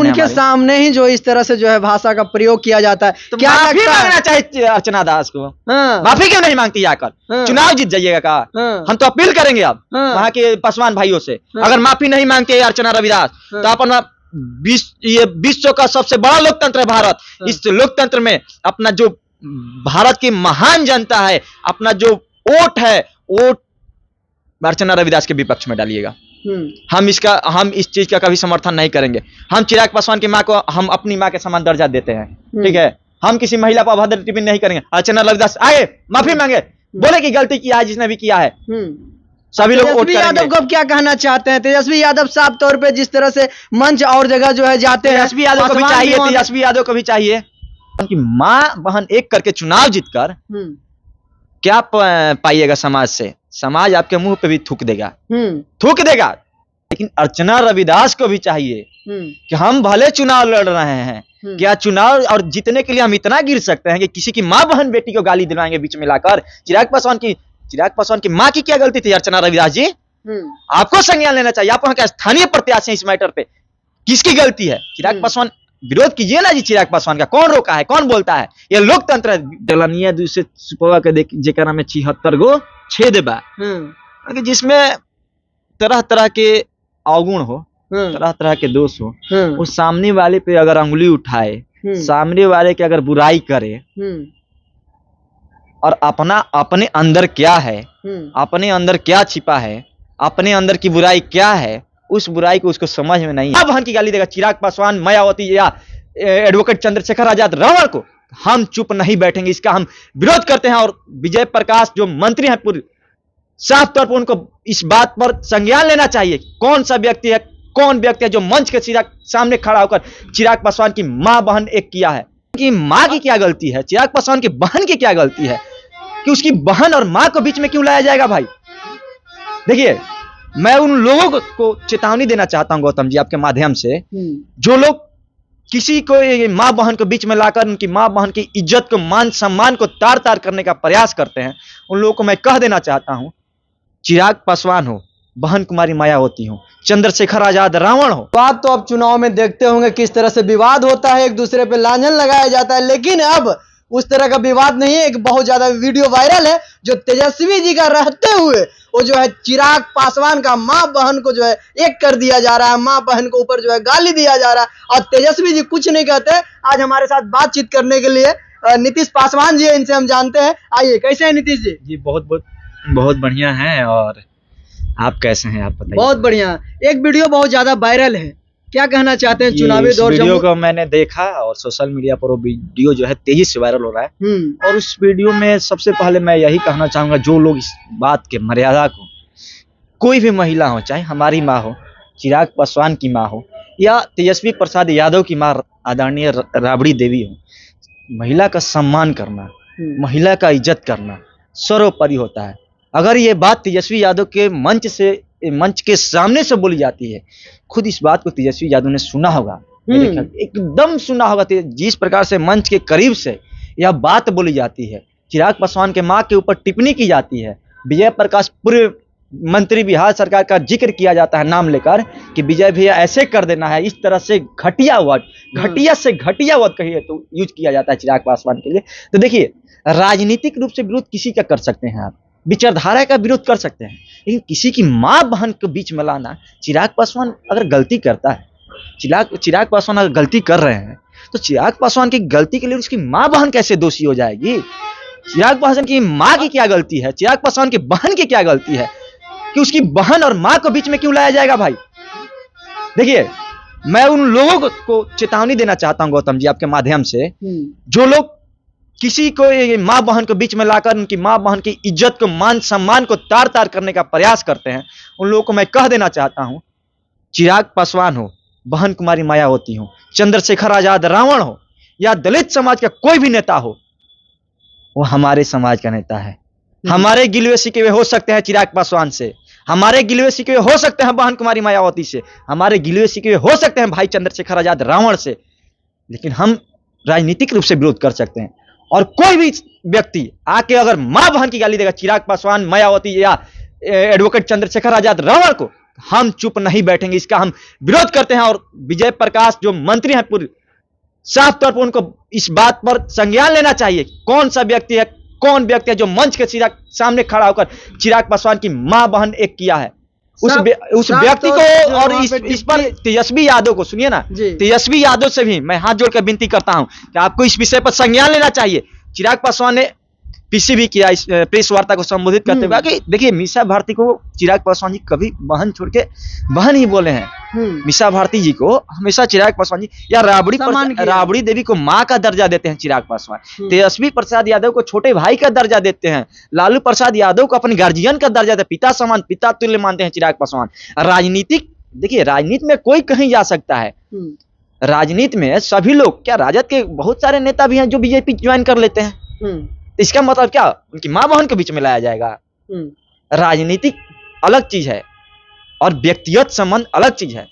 उनके सामने ही जो इस तरह से जो है भाषा का प्रयोग किया जाता है, तो क्या माफी लगता है? मांगना चाहिए अर्चना दास को। हाँ, माफी क्यों नहीं मांगती आकर? हाँ, चुनाव जीत जाइएगा का? हाँ, हम तो अपील करेंगे अब हाँ, वहां के पासवान भाइयों से, हाँ, अगर माफी नहीं मांगती है अर्चना रविदास हाँ, तो अपना ये विश्व का सबसे बड़ा लोकतंत्र है भारत, हाँ, इस लोकतंत्र में अपना जो भारत की महान जनता है, अपना जो वोट है, वोट अर्चना रविदास के विपक्ष में डालिएगा। हम इस चीज का कभी समर्थन नहीं करेंगे। हम चिराग पासवान की मां को हम अपनी मां के समान दर्जा देते हैं, ठीक है। हम किसी महिला पर अभद्र टिप्पणी नहीं करेंगे। अर्चना रविदास आए, माफी मांगे, बोले कि गलती किया है जिसने भी किया है, सभी लोग वोट तेजस्वी करेंगे। यादव को अब क्या कहना चाहते हैं? तेजस्वी यादव साफ तौर पे जिस तरह से मंच और जगह जो है जाते हैं, तेजस्वी यादव को भी पासवान चाहिए, की वहां- तेजस्वी यादव को भी चाहिए कि मां बहन एक करके चुनाव जीतकर क्या पाइएगा समाज से? समाज आपके मुंह पे भी थूक देगा, थूक देगा। लेकिन अर्चना रविदास को भी चाहिए कि हम भले चुनाव लड़ रहे हैं, क्या चुनाव और जीतने के लिए हम इतना गिर सकते हैं कि किसी की मां बहन बेटी को गाली दिलवाएंगे बीच में लाकर? चिराग पासवान की मां की क्या गलती थी अर्चना रविदास जी? आपको संज्ञान लेना चाहिए। आप वहां के स्थानीय प्रत्याशी इस मैटर पे, किसकी गलती है? चिराग पासवान विरोध कीजिए ना जी। चिराग पासवान का कौन रोका है, कौन बोलता है? ये लोकतंत्र है। दलनिया दूसरे सुपवा के देख जेकरा में 76 गो छेद बा, जिसमें तरह तरह के अवगुण हो, तरह तरह के दोष हो, वो सामने वाले पे अगर अंगुली उठाए, सामने वाले की अगर बुराई करे और अपने अंदर क्या है, अपने अंदर क्या छिपा है, अपने अंदर की बुराई क्या है, उस बुराई को उसको समझ में नहीं है। बहन की गाली देगा चिराग पासवान, मायावती या एडवोकेट चंद्रशेखर आजाद रावण को, हम चुप नहीं बैठेंगे। इसका हम विरोध करते हैं। और विजय प्रकाश जो मंत्री हैं पूरे साफ तौर पर उनको इस बात पर संज्ञान लेना चाहिए। कौन व्यक्ति है जो मंच के सामने खड़ा होकर चिराग पासवान की मां बहन एक किया है? कि मां की क्या गलती है? चिराग पासवान की बहन की क्या गलती है कि उसकी बहन और मां को बीच में क्यों लाया जाएगा? भाई देखिए, मैं उन लोगों को चेतावनी देना चाहता हूं गौतम जी आपके माध्यम से, जो लोग किसी को मां बहन को बीच में लाकर उनकी मां बहन की इज्जत को, मान सम्मान को तार तार करने का प्रयास करते हैं, उन लोगों को मैं कह देना चाहता हूं, चिराग पासवान हो, बहन कुमारी मायावती हो, चंद्रशेखर आजाद रावण हो, बात तो अब चुनाव में देखते होंगे किस तरह से विवाद होता है, एक दूसरे पे लांछन लगाया जाता है। लेकिन अब उस तरह का विवाद नहीं है। एक बहुत ज्यादा वीडियो वायरल है जो तेजस्वी जी का रहते हुए वो जो है चिराग पासवान का मां बहन को जो है एक कर दिया जा रहा है, मां बहन को ऊपर जो है गाली दिया जा रहा है और तेजस्वी जी कुछ नहीं कहते। आज हमारे साथ बातचीत करने के लिए नीतीश पासवान जी है, इनसे हम जानते हैं। आइए, कैसे हैं नीतीश जी? जी बहुत बढ़िया हैं। और आप कैसे हैं, आप बताइए? बहुत बढ़िया। एक वीडियो बहुत ज्यादा वायरल है, क्या कहना चाहते हैं? चुनावी दौर वीडियो को मैंने देखा और सोशल मीडिया पर वो वीडियो जो है तेजी से वायरल हो रहा है। और उस वीडियो में सबसे पहले मैं यही कहना चाहूंगा, जो लोग इस बात के मर्यादा को, कोई भी महिला हो, चाहे हमारी माँ हो, चिराग पासवान की माँ हो, या तेजस्वी प्रसाद यादव की माँ आदरणीय राबड़ी देवी हो, महिला का सम्मान करना, महिला का इज्जत करना सर्वोपरि होता है। अगर ये बात तेजस्वी यादव के मंच के सामने से बोली जाती है, खुद इस बात को तेजस्वी यादव ने सुना होगा, एकदम सुना होगा। जिस प्रकार से मंच के करीब से यह बात बोली जाती है, चिराग पासवान के मां के ऊपर टिप्पणी की जाती है, विजय प्रकाश पूर्व मंत्री बिहार सरकार का जिक्र किया जाता है नाम लेकर कि विजय भैया ऐसे कर देना है, इस तरह से घटिया वर्ड कहिए तो यूज किया जाता है चिराग पासवान के लिए। तो देखिए, राजनीतिक रूप से विरोध किसी का कर सकते हैं आप, विचारधारा का विरोध कर सकते हैं, लेकिन किसी की मां बहन को बीच में लाना, चिराग पासवान अगर गलती करता है, चिराग पासवान अगर गलती कर रहे हैं, तो चिराग पासवान की गलती के लिए उसकी मां बहन कैसे दोषी हो जाएगी? चिराग पासवान की मां की क्या गलती है? चिराग पासवान की बहन की क्या गलती है कि उसकी बहन और मां को बीच में क्यों लाया जाएगा? भाई देखिए, मैं उन लोगों को चेतावनी देना चाहता हूं गौतम जी आपके माध्यम से, जो लोग किसी को मां बहन को बीच में लाकर उनकी मां बहन की इज्जत को, मान सम्मान को तार तार करने का प्रयास करते हैं, उन लोगों को मैं कह देना चाहता हूं, चिराग पासवान हो, बहन कुमारी मायावती हो, चंद्रशेखर आजाद रावण हो, या दलित समाज का कोई भी नेता हो, वो हमारे समाज का नेता है। हमारे गिलवे शिकवे हो सकते हैं चिराग पासवान से, हमारे गिलवे शिकवे हो सकते हैं बहन कुमारी मायावती से, हमारे गिलवे शिकवे हो सकते हैं भाई चंद्रशेखर आजाद रावण से, लेकिन हम राजनीतिक रूप से विरोध कर सकते हैं। और कोई भी व्यक्ति आके अगर मां बहन की गाली देगा चिराग पासवान, मायावती या एडवोकेट चंद्रशेखर आजाद रावण को, हम चुप नहीं बैठेंगे, इसका हम विरोध करते हैं। और विजय प्रकाश जो मंत्री हैं पूरे साफ तौर पर उनको इस बात पर संज्ञान लेना चाहिए। कौन व्यक्ति है जो मंच के सामने खड़ा होकर चिराग पासवान की मां बहन एक किया है, उस व्यक्ति को और इस पर तेजस्वी यादव को, सुनिए ना, तेजस्वी यादव से भी मैं हाथ जोड़कर विनती करता हूं कि आपको इस विषय पर संज्ञान लेना चाहिए। चिराग पासवान ने पीसी भी किया इस प्रेस वार्ता को संबोधित करते हुए कि देखिए मीसा भारती को चिराग पासवान जी कभी बहन छोड़ के बहन ही बोले हैं। मीसा भारती जी को हमेशा चिराग पासवान जी या राबड़ी देवी को मां का दर्जा देते हैं चिराग पासवान। तेजस्वी प्रसाद यादव को छोटे भाई का दर्जा देते हैं। लालू प्रसाद यादव को अपने गार्जियन का दर्जा देते हैं। पिता समान, पिता तुल्य मानते हैं चिराग पासवान। देखिए राजनीति में कोई कहीं जा सकता है। राजनीति में सभी लोग, क्या राजद के बहुत सारे नेता भी हैं जो बीजेपी ज्वाइन कर लेते हैं। इसका मतलब क्या उनकी मां बहन के बीच में लाया जाएगा? राजनीतिक अलग चीज है और व्यक्तिगत संबंध अलग चीज है।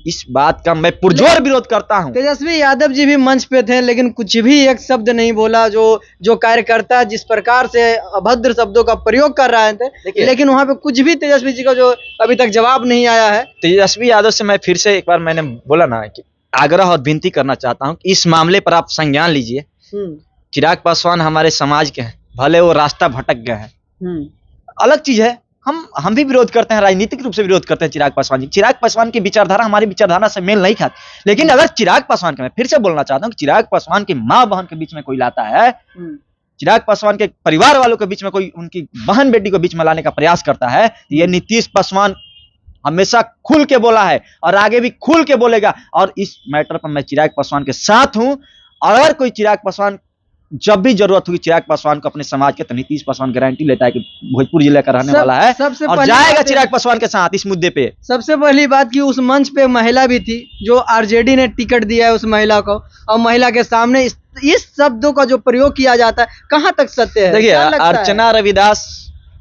इस बात का मैं पुरजोर विरोध करता हूं। तेजस्वी यादव जी भी मंच पे थे लेकिन कुछ भी एक शब्द नहीं बोला। जो कार्यकर्ता जिस प्रकार से अभद्र शब्दों का प्रयोग कर रहे थे, लेकिन वहां पे कुछ भी तेजस्वी जी का जो अभी तक जवाब नहीं आया है। तेजस्वी यादव से मैं फिर से एक बार मैंने बोला ना कि आग्रह और विनती करना चाहता हूं कि इस मामले पर आप संज्ञान लीजिए। चिराग पासवान हमारे समाज के हैं, भले वो रास्ता भटक गए हैं, अलग चीज है। हम भी विरोध करते हैं, राजनीतिक रूप से विरोध करते हैं चिराग पासवान जी। चिराग पासवान की विचारधारा हमारी विचारधारा से मेल नहीं खाती। लेकिन अगर चिराग पासवान के, मैं फिर से बोलना चाहता हूँ कि चिराग पासवान की मां बहन के बीच में कोई लाता है, चिराग पासवान के परिवार वालों के बीच में कोई उनकी बहन बेटी को बीच में लाने का प्रयास करता है, ये नीतीश पासवान हमेशा खुल के बोला है और आगे भी खुल के बोलेगा। और इस मैटर पर मैं चिराग पासवान के साथ हूं। अगर कोई चिराग पासवान, जब भी जरूरत होगी चिराग पासवान को अपने समाज के, तो नीतीश पासवान गारंटी लेता है कि भोजपुर जिले का रहने वाला है और जाएगा चिराग पासवान के साथ इस मुद्दे पे। सबसे पहली बात कि उस मंच पे महिला भी थी जो आरजेडी ने टिकट दिया है उस महिला को, और महिला के सामने इस शब्दों का जो प्रयोग किया जाता है कहां तक सत्य है? देखिए अर्चना रविदास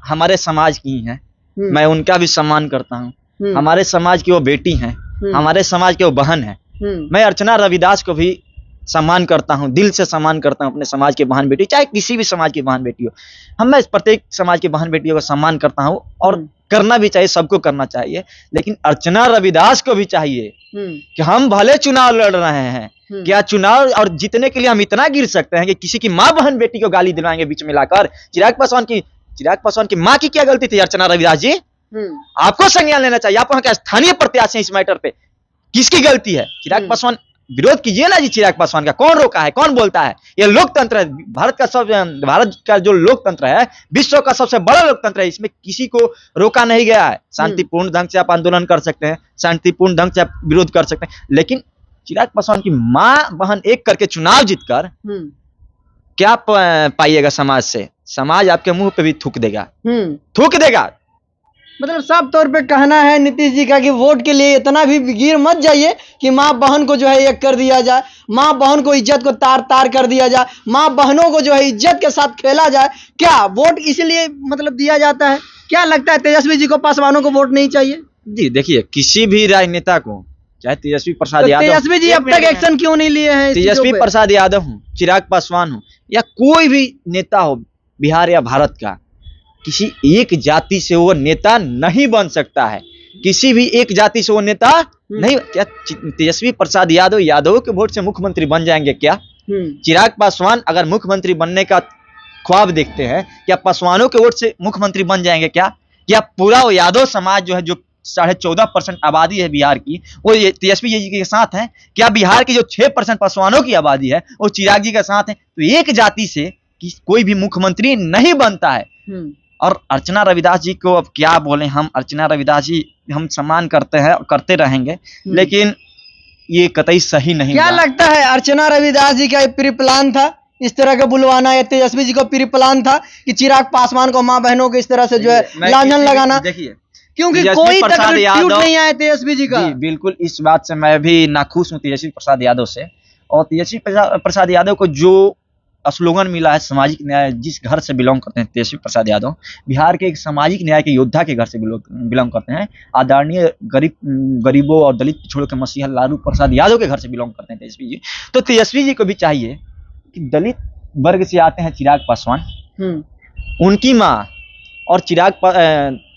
हमारे समाज की है, मैं उनका भी सम्मान करता हूँ। हमारे समाज की वो बेटी है, हमारे समाज की वो बहन है। मैं अर्चना रविदास को भी सम्मान करता हूं, दिल से सम्मान करता हूं अपने समाज के बहन बेटी, चाहे किसी भी समाज की बहन बेटी हो। मैं प्रत्येक समाज की बहन बेटियों का सम्मान करता हूं और करना भी चाहिए, सबको करना चाहिए। लेकिन अर्चना रविदास को भी चाहिए कि हम भले चुनाव लड़ रहे हैं, क्या चुनाव और जीतने के लिए हम इतना गिर सकते हैं कि किसी की मां बहन बेटी को गाली दिलवाएंगे बीच में लाकर? चिराग पासवान की मां की क्या गलती थी अर्चना रविदास जी? आपको संज्ञान लेना चाहिए। आप वहां के स्थानीय प्रत्याशी इस मैटर पे, किसकी गलती है? चिराग पासवान विरोध कीजिए ना जी। चिराग पासवान का कौन रोका है, कौन बोलता है? ये लोकतंत्र है, भारत का जो लोकतंत्र है विश्व का सबसे बड़ा लोकतंत्र है, इसमें किसी को रोका नहीं गया है। शांतिपूर्ण ढंग से आप आंदोलन कर सकते हैं, शांतिपूर्ण ढंग से आप विरोध कर सकते हैं। लेकिन चिराग पासवान की मां बहन एक करके चुनाव जीतकर क्या पाइएगा समाज से? समाज आपके मुंह पे भी थूक देगा। मतलब साफ तौर पे कहना है नीतीश जी का कि वोट के लिए इतना भी गिर मत जाइए कि माँ बहन को जो है एक कर दिया जाए, माँ बहन को इज्जत को तार कर दिया जाए, माँ बहनों को जो है इज्जत के साथ खेला जाए। क्या वोट इसलिए मतलब दिया जाता है? क्या लगता है तेजस्वी जी को पासवानों को वोट नहीं चाहिए? जी देखिए, किसी भी राजनेता को, चाहे तेजस्वी प्रसाद यादव, तेजस्वी जी अब तक एक्शन क्यों नहीं लिए हैं? तेजस्वी प्रसाद यादव हो, चिराग पासवान हो, या कोई भी नेता हो बिहार या भारत का, किसी एक जाति से वो नेता नहीं बन सकता है। किसी भी एक जाति से वो नेता नहीं। क्या तेजस्वी प्रसाद यादव के वोट से मुख्यमंत्री बन जाएंगे क्या? चिराग पासवान अगर मुख्यमंत्री बनने का ख्वाब देखते हैं, क्या पासवानों के वोट से मुख्यमंत्री बन जाएंगे क्या? या पूरा वो यादव समाज जो है, जो 14.5% आबादी है बिहार की, वो तेजस्वी जी के साथ है? क्या बिहार की जो 6% पासवानों की आबादी है वो चिराग जी के साथ है? तो एक जाति से कोई भी मुख्यमंत्री नहीं बनता है। और अर्चना रविदास जी को अब क्या बोले हम? अर्चना रविदास जी हम सम्मान करते हैं और करते रहेंगे, लेकिन ये कतई सही नहीं। क्या लगता है अर्चना रविदास जी का प्री प्लान था इस तरह का बुलवाना, या तेजस्वी जी को प्री प्लान था कि चिराग पासवान को मां बहनों को इस तरह से जो है लांछन लगाना? देखिए, क्योंकि कोई ट्वीट नहीं आया तेजस्वी जी का। बिल्कुल, इस बात से मैं भी नाखुश हूँ तेजस्वी प्रसाद यादव से। और तेजस्वी प्रसाद यादव को जो स्लोगन मिला है सामाजिक न्याय, जिस घर से बिलोंग करते हैं तेजस्वी प्रसाद यादव, बिहार के एक सामाजिक न्याय के योद्धा के घर से बिलोंग करते हैं। आदरणीय गरीबों और दलित पिछड़ों के मसीहा लालू प्रसाद यादव के घर से बिलोंग करते हैं तेजस्वी जी। तो तेजस्वी जी को भी चाहिए कि दलित वर्ग से आते हैं चिराग पासवान, उनकी माँ और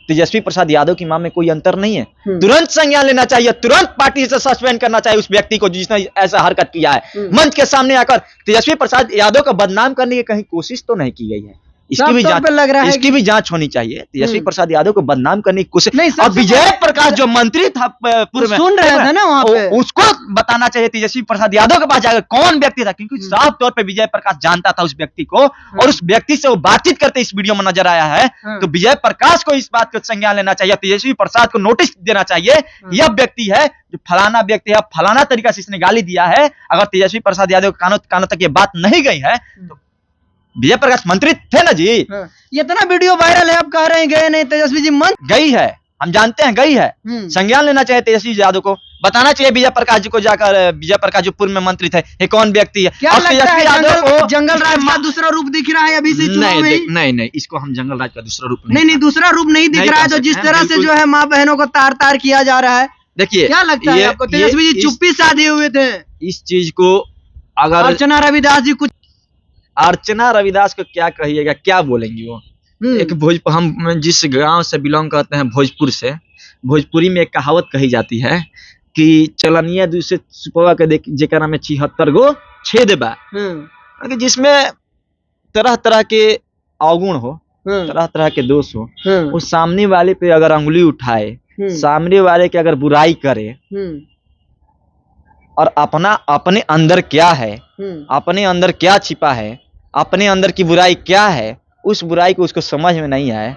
तेजस्वी प्रसाद यादव की मां में कोई अंतर नहीं है। तुरंत संज्ञान लेना चाहिए, तुरंत पार्टी से सस्पेंड करना चाहिए उस व्यक्ति को जिसने ऐसा हरकत किया है। मंच के सामने आकर तेजस्वी प्रसाद यादव को बदनाम करने की कहीं कोशिश तो नहीं की गई है। इसकी भी जांच होनी चाहिए। तेजस्वी प्रसाद यादव को बदनाम करने की कोशिश। और विजय प्रकाश जो मंत्री था पूर्व में, सुन रहे थे ना वहाँ पे, उसको बताना चाहिए तेजस्वी प्रसाद यादव के पास जाकर कौन व्यक्ति था, क्योंकि साफ तौर पे विजय प्रकाश जानता था उस व्यक्ति को और उस व्यक्ति से वो बातचीत करते इस वीडियो में नजर आया है। तो विजय प्रकाश को इस बात को संज्ञान लेना चाहिए, तेजस्वी प्रसाद को नोटिस देना चाहिए। यह व्यक्ति है जो फलाना व्यक्ति है, फलाना तरीका से इसने गाली दिया है। अगर तेजस्वी प्रसाद यादव कानों तक ये बात नहीं गई है तो विजय प्रकाश मंत्री थे ना जी। ये इतना वीडियो वायरल है, आप कह रहे हैं गए नहीं, तेजस्वी जी मंच गई है, हम जानते हैं गई है। संज्ञान लेना चाहिए तेजस्वी यादव को, बताना चाहिए विजय प्रकाश जी को जाकर, विजय प्रकाश जो पूर्व में मंत्री थे, ये कौन व्यक्ति है। क्या लगता है जंगल राज का दूसरा रूप दिख रहा है अभी से चुनाव में? नहीं, इसको हम जंगल राज का दूसरा रूप नहीं, दूसरा रूप नहीं दिख रहा है। तो जिस तरह से जो है माँ बहनों को तार तार किया जा रहा है, देखिए क्या लगता है आपको? तेजस्वी जी चुप्पी साधे हुए थे। इस चीज को अगर अर्चना रविदास जी कुछ, अर्चना रविदास को क्या कहिएगा, क्या बोलेंगी वो। एक हम जिस गांव से बिलोंग करते हैं भोजपुर से, भोजपुरी में एक कहावत कही जाती है कि चलनिया दूसरे सुपवा के जेकरा में 76 गो छेद बा, जिसमें तरह तरह के अवगुण हो, तरह तरह के दोष हो। वो सामने वाले पे अगर अंगुली उठाए, सामने वाले की अगर बुराई करे और अपने अंदर क्या है, अपने अंदर क्या छिपा है, अपने अंदर की बुराई क्या है, उस बुराई को उसको समझ में नहीं आए,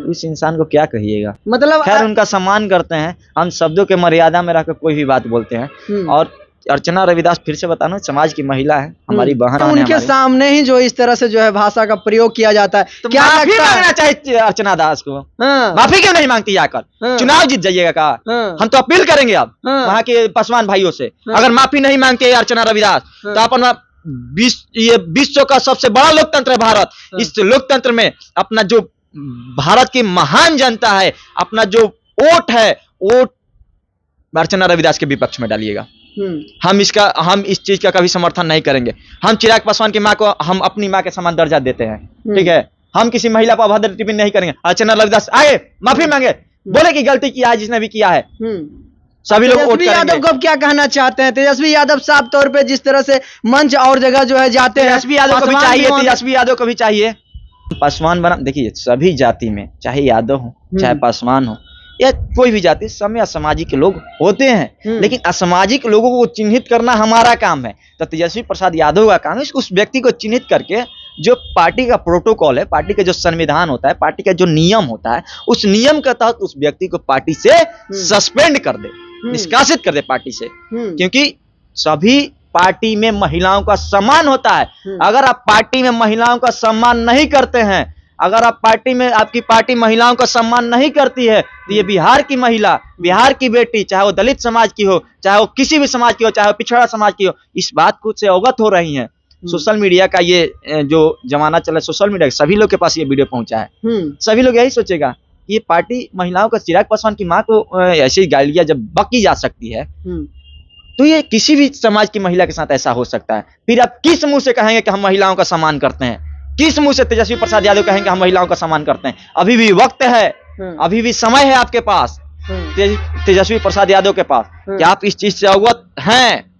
उस इंसान को क्या कहिएगा। मतलब खैर उनका सम्मान करते हैं हम, शब्दों के मर्यादा में रहकर कोई भी बात बोलते हैं। और अर्चना रविदास फिर से बताना, समाज की महिला है, हमारी बहन तो उनके सामने ही जो इस तरह से जो है भाषा का प्रयोग किया जाता है, तो क्या माफी मांगना चाहिए अर्चना दास को। माफी क्यों नहीं मांगती आकर? चुनाव जीत जाइएगा का? हम तो अपील करेंगे अब वहाँ के पासवान भाइयों से, अगर माफी नहीं मांगती है अर्चना रविदास तो अपन ये विश्व का सबसे बड़ा लोकतंत्र है भारत, इस लोकतंत्र में अपना जो भारत की महान जनता है, अपना जो वोट है, वोट अर्चना रविदास के विपक्ष में डालिएगा। हम इस चीज का कभी समर्थन नहीं करेंगे। हम चिराग पासवान की मां को हम अपनी मां के समान दर्जा देते हैं, ठीक है। हम किसी महिला पर अभद्र टिप्पणी नहीं करेंगे। अर्चना रविदास आए, माफी मांगे, बोले कि गलती किया है जिसने भी किया है, सभी लोग वोट करेंगे। यादव को अब क्या कहना चाहते हैं? तेजस्वी यादव साफ तौर पे जिस तरह से मंच और जगह जो है जाते हैं, तेजस्वी यादव को भी चाहिए, तेजस्वी यादव को भी चाहिए पासवान बना। देखिए सभी जाति में, चाहे यादव हो, चाहे पासवान हो, या कोई भी जाति, सब में असामाजिक लोग होते हैं, लेकिन असामाजिक लोगों को चिन्हित करना हमारा काम है। तो तेजस्वी प्रसाद यादव का काम है उस व्यक्ति को चिन्हित करके, जो पार्टी का प्रोटोकॉल है, पार्टी का जो संविधान होता है, पार्टी का जो नियम होता है, उस नियम के तहत उस व्यक्ति को पार्टी से सस्पेंड कर दे, निष्कासित कर दे पार्टी से। क्योंकि सभी पार्टी में महिलाओं का सम्मान होता है। अगर आप पार्टी में महिलाओं का सम्मान नहीं करते हैं, अगर आप आपकी पार्टी महिलाओं का सम्मान नहीं करती है, तो ये बिहार की महिला, बिहार की बेटी, चाहे वो दलित समाज की हो, चाहे वो किसी भी समाज की हो, चाहे वो पिछड़ा समाज की हो, इस बात को से अवगत हो रही हैं। सोशल मीडिया का ये जो जमाना चला, सोशल मीडिया सभी लोग के पास ये वीडियो पहुंचा है। सभी लोग यही सोचेगा ये पार्टी महिलाओं का, चिराग पासवान की मां को ऐसी गालियां जब बकी जा सकती है, तो ये किसी भी समाज की महिला के साथ ऐसा हो सकता है। फिर आप किस मुंह से कहेंगे कि हम महिलाओं का सम्मान करते हैं? किस मुंह से तेजस्वी प्रसाद यादव कहेंगे हम महिलाओं का सम्मान करते हैं? अभी भी वक्त है, अभी भी समय है आपके पास, तेजस्वी प्रसाद यादव के पास, कि आप इस चीज से अवगत हैं,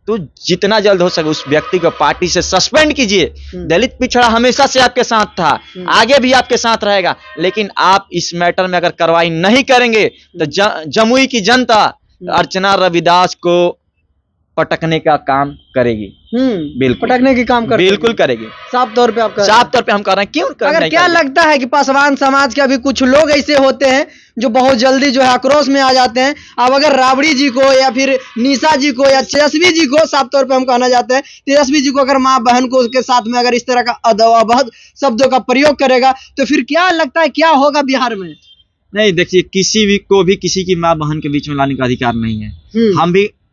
तो जितना जल्द हो सके उस व्यक्ति को पार्टी से सस्पेंड कीजिए। दलित पिछड़ा हमेशा से आपके साथ था, आगे भी आपके साथ रहेगा, लेकिन आप इस मैटर में अगर कार्रवाई नहीं करेंगे तो जमुई की जनता अर्चना रविदास को पटकने का काम करेगी। बिल्कुल पटकने की काम करेगी, बिल्कुल करेगी। साफ तौर पे आप साफ तौर पे हम कर रहे हैं। क्यों अगर क्या लगता है कि पासवान समाज के अभी कुछ लोग ऐसे होते हैं जो बहुत जल्दी जो है आक्रोश में आ जाते हैं? अब अगर राबड़ी जी को या फिर निशा जी को या तेजस्वी जी को, साफ तौर पे हम कहना चाहते हैं, तेजस्वी जी को अगर माँ बहन को उसके साथ में अगर इस तरह का अभद्र शब्दों का प्रयोग करेगा, तो फिर क्या लगता है क्या होगा बिहार में? नहीं, देखिए किसी की माँ बहन के बीच में लाने का अधिकार नहीं है।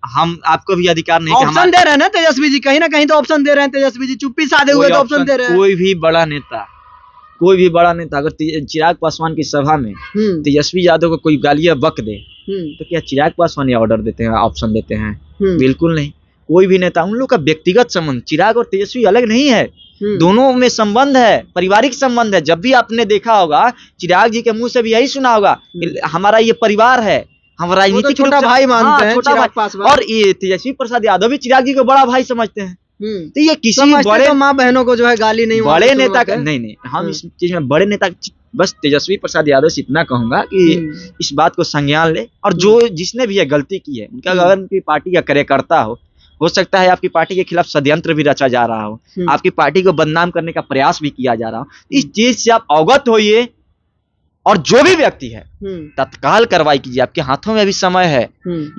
हम आपको भी अधिकार नहीं। ऑप्शन दे रहे हैं ना तेजस्वी जी, कहीं ना कहीं तो ऑप्शन दे रहे हैं तेजस्वी जी, चुप्पी साधे हुए तो ऑप्शन दे रहे हैं। कोई भी बड़ा नेता अगर चिराग पासवान की सभा में तेजस्वी यादव को कोई गालियां बक दे, तो क्या चिराग पासवान ये ऑर्डर देते हैं, ऑप्शन देते हैं? बिल्कुल नहीं। कोई भी नेता, उन लोग का व्यक्तिगत संबंध, चिराग और तेजस्वी अलग नहीं है, दोनों में संबंध है, पारिवारिक संबंध है। जब भी आपने देखा होगा चिराग जी के मुंह से भी यही सुना होगा कि हमारा ये परिवार है, हम राजनीतिक छोटा भाई मानते हैं छोटा चिराग भाई। पासवान। और ये तेजस्वी प्रसाद यादव भी चिराग जी को बड़ा भाई समझते हैं। तो ये किसी समझते बड़े तो माँ बहनों को जो है गाली नहीं बड़े नेता का नहीं, हम इस चीज में बड़े नेता, बस तेजस्वी प्रसाद यादव से इतना कहूंगा कि इस बात को संज्ञान ले, और जो जिसने भी ये गलती की है, उनका अगर उनकी पार्टी का कार्यकर्ता हो सकता है आपकी पार्टी के खिलाफ षड्यंत्र भी रचा जा रहा हो, आपकी पार्टी को बदनाम करने का प्रयास भी किया जा रहा हो, इस चीज से आप अवगत होइए और जो भी व्यक्ति है तत्काल कार्रवाई कीजिए। आपके हाथों में अभी समय है।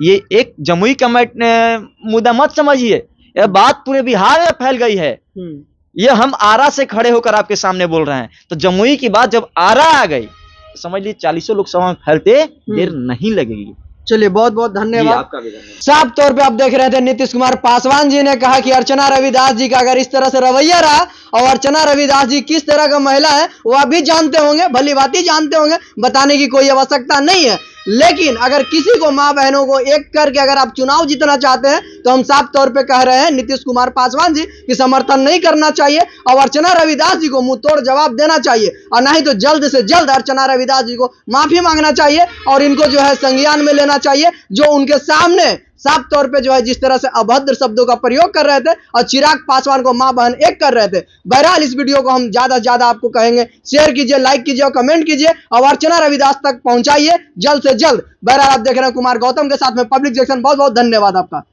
ये एक जमुई का मुद्दा मत समझिए, यह बात पूरे बिहार में फैल गई है। ये हम आरा से खड़े होकर आपके सामने बोल रहे हैं, तो जमुई की बात जब आरा आ गई, समझ लीजिए 40 लोकसभा में फैलते देर नहीं लगेगी। चलिए बहुत बहुत धन्यवाद। आपका भी धन्यवाद। साफ तौर पे आप देख रहे थे नीतीश कुमार पासवान जी ने कहा कि अर्चना रविदास जी का अगर इस तरह से रवैया रहा, और अर्चना रविदास जी किस तरह का महिला है वो आप भी जानते होंगे, भली भांति जानते होंगे, बताने की कोई आवश्यकता नहीं है। लेकिन अगर किसी को माँ बहनों को एक करके अगर आप चुनाव जीतना चाहते हैं तो हम साफ तौर पे कह रहे हैं नीतीश कुमार पासवान जी की समर्थन नहीं करना चाहिए, और अर्चना रविदास जी को मुंह तोड़ जवाब देना चाहिए, और नहीं तो जल्द से जल्द अर्चना रविदास जी को माफी मांगना चाहिए, और इनको जो है संज्ञान में लेना चाहिए, जो उनके सामने साफ तौर पे जो है जिस तरह से अभद्र शब्दों का प्रयोग कर रहे थे और चिराग पासवान को मां बहन एक कर रहे थे। बहरहाल इस वीडियो को हम ज्यादा से ज्यादा आपको कहेंगे शेयर कीजिए, लाइक कीजिए और कमेंट कीजिए, और अर्चना रविदास तक पहुंचाइए जल्द से जल्द। बहरहाल आप देख रहे हैं कुमार गौतम के साथ में पब्लिक जंक्शन। बहुत बहुत धन्यवाद आपका।